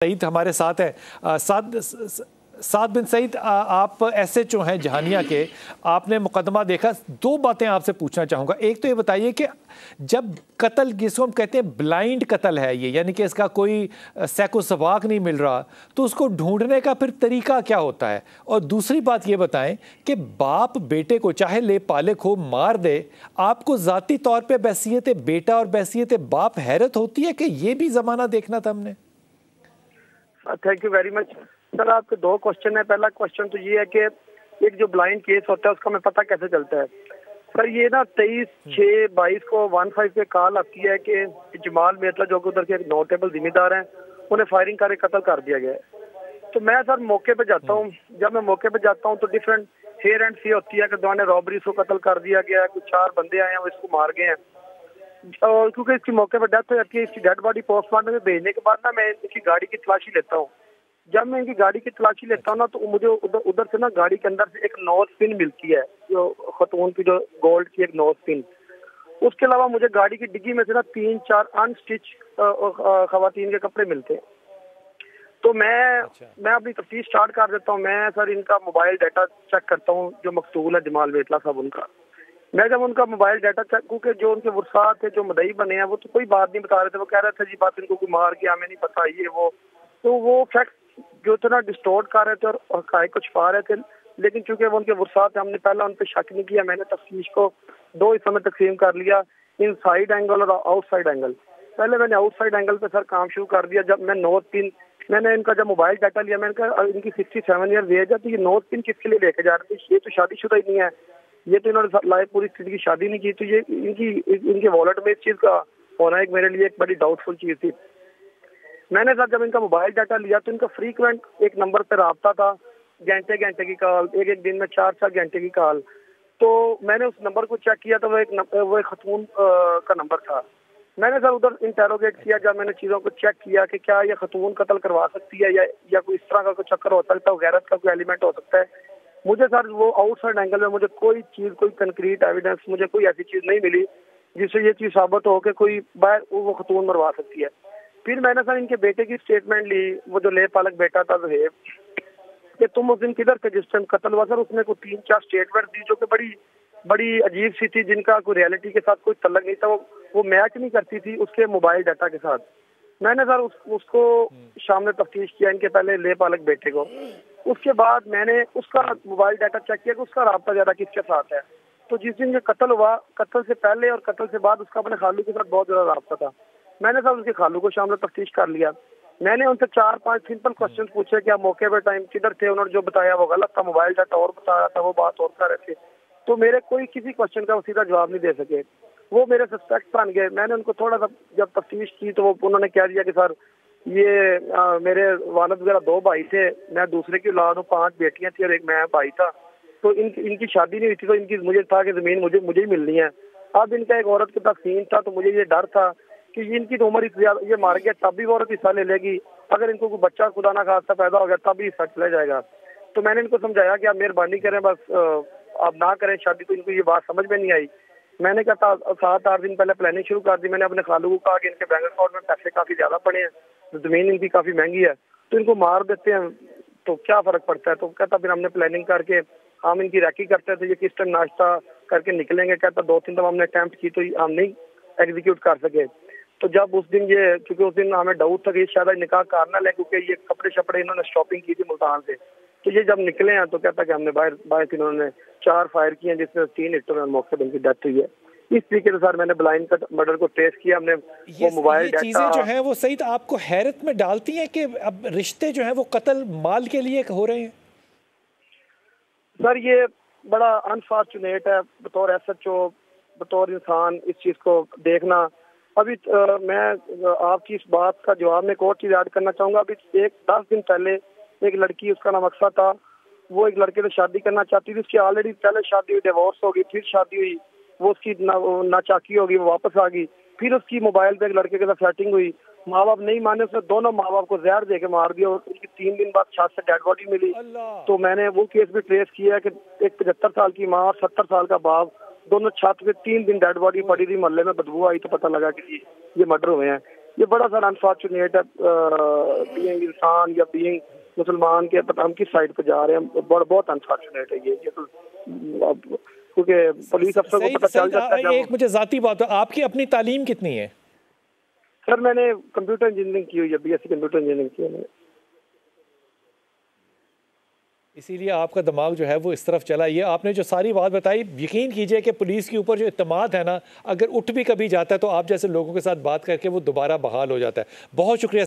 सईद हमारे साथ है। साद बिन सईद, आप SHO हैं जहानिया के, आपने मुकदमा देखा। दो बातें आपसे पूछना चाहूँगा। एक तो ये बताइए कि जब कत्ल, जिसको हम कहते हैं ब्लाइंड कत्ल है ये, यानी कि इसका कोई सैको सवाक नहीं मिल रहा, तो उसको ढूंढने का फिर तरीका क्या होता है? और दूसरी बात ये बताएं कि बाप बेटे को चाहे ले पाले खो मार दे, आपको ज़ाती तौर पर बैसियत बेटा और बैसियत बाप हैरत होती है कि ये भी ज़माना देखना था हमने? Thank you very much sir. आपके दो क्वेश्चन है। पहला क्वेश्चन तो ये है कि एक जो ब्लाइंड केस होता है उसका हमें पता कैसे चलता है। सर ये ना 23/6/22 को 15 पे कॉल आती है कि जमाल मेटला जो कि उधर के एक नोटेबल जिम्मेदार हैं, उन्हें फायरिंग करके कत्ल कर दिया गया है। तो मैं सर मौके पे जाता हूँ। जब मैं मौके पे जाता हूँ तो डिफरेंट हेयर एंड सी होती है कि दोनों रॉबरी को कत्ल कर दिया गया है, कुछ 4 बंदे आए हैं वो इसको मार गए हैं। और क्योंकि इसकी मौके पर डेथ हो जाती है, इसकी डेड बॉडी पोस्टमार्टम में भेजने के बाद ना मैं इसकी गाड़ी की तलाशी लेता हूँ। जब मैं इनकी गाड़ी की तलाशी लेता हूँ ना तो मुझे उधर से ना गाड़ी के अंदर से एक नोज पिन मिलती है, जो खतून की जो गोल्ड की एक नोज पिन। उसके अलावा मुझे गाड़ी की डिग्गी में से ना 3-4 अनस्टिच खवातीन के कपड़े मिलते हैं। तो मैं अपनी तफ्तीश स्टार्ट कर देता हूँ। मैं सर इनका मोबाइल डाटा चेक करता हूँ, जो मकतूल है जमाल मेटला साहब उनका। मैं जब उनका मोबाइल डाटा चेक, क्योंकि जो उनके वुरसात थे, जो मदई बने हैं, वो तो कोई बात नहीं बता रहे थे। वो कह रहे थे जी बात इनको कोई मार गया, हमें नहीं पता ये वो। तो वो फैक्ट जो थे ना डिस्टोर्ट कर रहे थे और हक़ाइक़ को छुपा रहे थे। लेकिन चूंकि वो उनके वुरसात थे, हमने पहला उन पर शक नहीं किया। मैंने तफ्तीश को 2 हिस्सों में तकसीम कर लिया, इनसाइड एंगल और आउटसाइड एंगल। पहले मैंने आउटसाइड एंगल पे सर काम शुरू कर दिया। जब मैं नोट पिन, मैंने इनका जब मोबाइल डाटा लिया, मैंने कहा इनकी 67 ईयर एज है, तो ये नोट पिन किसके लिए लेके जा रहे थे? ये तो शादीशुदा ही नहीं है, ये तो इन्होंने लाइफ पूरी स्थिति की शादी नहीं की। तो ये इनके वॉलेट में इस चीज का होना एक मेरे लिए एक बड़ी डाउटफुल चीज थी। मैंने सर जब इनका मोबाइल डाटा लिया तो इनका फ्रीक्वेंट एक नंबर पर रब्ता था, घंटे की कॉल, एक दिन में 4-4 घंटे की कॉल। तो मैंने उस नंबर को चेक किया तो वो एक खतून का नंबर था। मैंने सर उधर इंटेरोगेट किया। जब मैंने चीज़ों को चेक किया कि क्या ये खतून कत्ल करवा सकती है या कोई इस तरह का कोई चक्कर हो सकता है, गैरत का कोई एलिमेंट हो सकता है, मुझे सर वो आउटसाइड एंगल में मुझे कोई चीज़, कोई कंक्रीट एविडेंस, मुझे कोई ऐसी चीज़ नहीं मिली जिससे ये चीज़ साबित हो कि कोई बाहर वो खतून मरवा सकती है। फिर मैंने सर इनके बेटे की स्टेटमेंट ली, वो जो ले पालक बेटा था ज़ुहैब, कि तुम उस दिन किधर थे जिस टाइम कत्ल हुआ। सर उसने कोई 3-4 स्टेटमेंट दी जो कि बड़ी अजीब सी थी, जिनका कोई रियलिटी के साथ कोई तल्लक नहीं था। वो मैच नहीं करती थी उसके मोबाइल डाटा के साथ। मैंने सर उसको शाम में तफ्तीश किया, इनके पहले ले पालक बेटे को। उसके बाद मैंने उसका मोबाइल डाटा चेक किया कि उसका राब्ता ज़्यादा किसके साथ है। तो जिस दिन ये कत्ल हुआ, कत्ल से पहले और कत्ल से बाद उसका अपने खालू के साथ बहुत ज़्यादा राब्ता था। मैंने सर उसके खालू को शाम में तफ्तीश कर लिया। मैंने उनसे 4-5 सिंपल क्वेश्चन पूछे कि आप मौके पर टाइम किधर थे। उन्होंने जो बताया वो गलत था, मोबाइल डाटा और बता रहा था, वो बात और कर रहे थे। तो मेरे कोई किसी क्वेश्चन का सीधा जवाब नहीं दे सके, वो मेरे सस्पेक्ट बन गए। मैंने उनको थोड़ा सा जब तफ्तीश की तो उन्होंने कह दिया कि सर ये मेरे वालिद वगैरह 2 भाई थे, मैं दूसरे की औलाद हूँ, 5 बेटियां थी और एक मैं भाई था। तो इनकी शादी नहीं हुई थी, तो इनकी मुझे था कि जमीन मुझे ही मिलनी है। अब इनका एक औरत के पास सीन था, तो मुझे ये डर था कि इनकी तो उम्र ये मार गया तब भी वो औरत हिस्सा ले लेगी, अगर इनको कोई बच्चा खुदा ना खास्ता पैदा हो गया तब भी हिस्सा चला जाएगा। तो मैंने इनको समझाया कि आप मेहरबानी करें, बस आप ना करें शादी। तो इनको ये बात समझ में नहीं आई। मैंने कहा 7-8 दिन पहले प्लानिंग शुरू कर दी। मैंने अपने खालू को कहा कि इनके बैंक अकाउंट में पैसे काफी ज्यादा पड़े हैं, तो जमीन इनकी काफी महंगी है, तो इनको मार देते हैं तो क्या फर्क पड़ता है। तो कहता फिर हमने प्लानिंग करके हम इनकी रैकी करते थे, ये किस टाइम नाश्ता करके निकलेंगे। कहता 2-3 दफा हमने अटेम्प्ट की तो हम नहीं एग्जीक्यूट कर सके। तो जब उस दिन क्योंकि उस दिन हमें डाउट था कि शायद निकाह करना ले, क्योंकि ये कपड़े शपड़े इन्होंने शॉपिंग की थी मुल्तान से। तो ये जब निकले हैं तो कहता कि हमने बाहर इन्होंने 4 फायर किए हैं, जिसमें 3 हिटों में मौके पर इनकी डेथ हुई है। इस तरीके से सर मैंने ब्लाइंड का मर्डर को ट्रेस किया। हमने वो मोबाइल डाटा, चीजें जो हैं वो सईद आपको हैरत में डालती हैं कि अब रिश्ते जो हैं वो कत्ल माल के लिए हो रहे हैं। सर ये बड़ा अनफॉर्चुनेट है बतौर SHO, बतौर इंसान इस चीज को देखना। अभी मैं आपकी इस बात का जवाब में एक और चीज ऐड करना चाहूंगा। अभी 10 दिन पहले एक लड़की, उसका नाम अक्सा था, वो एक लड़के से शादी करना चाहती थी। उसकी ऑलरेडी पहले शादी हुई, डिवोर्स हो गई, फिर शादी हुई, वो उसकी नाचाकी होगी, वो वापस आ गई। फिर उसकी मोबाइल पे एक लड़के के साथ सेटिंग हुई, माँ बाप नहीं माने, उसने दोनों माँ बाप को जहर दे के मार दिया और उसकी 3 दिन बाद छत से डेड बॉडी मिली। तो मैंने वो केस भी ट्रेस किया कि एक 75 साल की माँ और 70 साल का बाप, दोनों छत पे 3 दिन डेड बॉडी पड़ी थी। मोहल्ले में बदबू आई तो पता लगा कि ये मर्डर हुए हैं। ये बड़ा सारा अनफॉर्चुनेट है, बीइंग इंसान या बीइंग मुसलमान के पता हम किस साइड पे जा रहे हैं, बहुत अनफॉर्चुनेट है ये तो। क्योंकि पुलिस अफसर को पता चल जाता है। एक मुझे जाती बात है, आपकी अपनी तालीम कितनी है? सर मैंने कंप्यूटर इंजीनियरिंग की हुई है, बीएससी कंप्यूटर इंजीनियरिंग की है मैंने। इसीलिए आपका दिमाग जो है वो इस तरफ चला। ये आपने जो सारी बात बताई, यकीन कीजिए कि पुलिस के ऊपर जो इत्मीनाद है ना, अगर उठ भी कभी जाता है तो आप जैसे लोगों के साथ बात करके वो दोबारा बहाल हो जाता है। बहुत शुक्रिया।